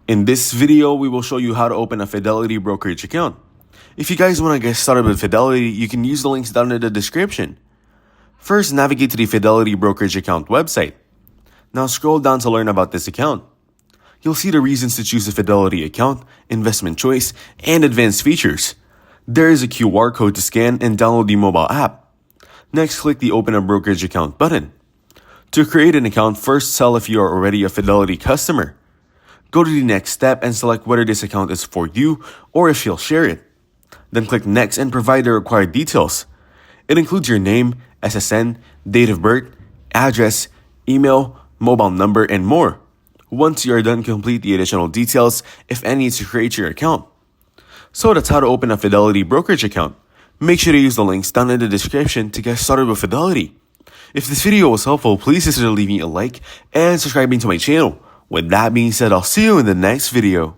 In this video, we will show you how to open a Fidelity Brokerage account. If you guys want to get started with Fidelity, you can use the links down in the description. First, navigate to the Fidelity Brokerage Account website. Now scroll down to learn about this account. You'll see the reasons to choose a Fidelity account, investment choice, and advanced features. There is a QR code to scan and download the mobile app. Next, click the Open a Brokerage Account button. To create an account, first tell if you are already a Fidelity customer. Go to the next step and select whether this account is for you or if you'll share it. Then click Next and provide the required details. It includes your name, SSN, date of birth, address, email, mobile number, and more. Once you are done, complete the additional details, if any, to create your account. So that's how to open a Fidelity Brokerage account. Make sure to use the links down in the description to get started with Fidelity. If this video was helpful, please consider leaving a like and subscribing to my channel. With that being said, I'll see you in the next video.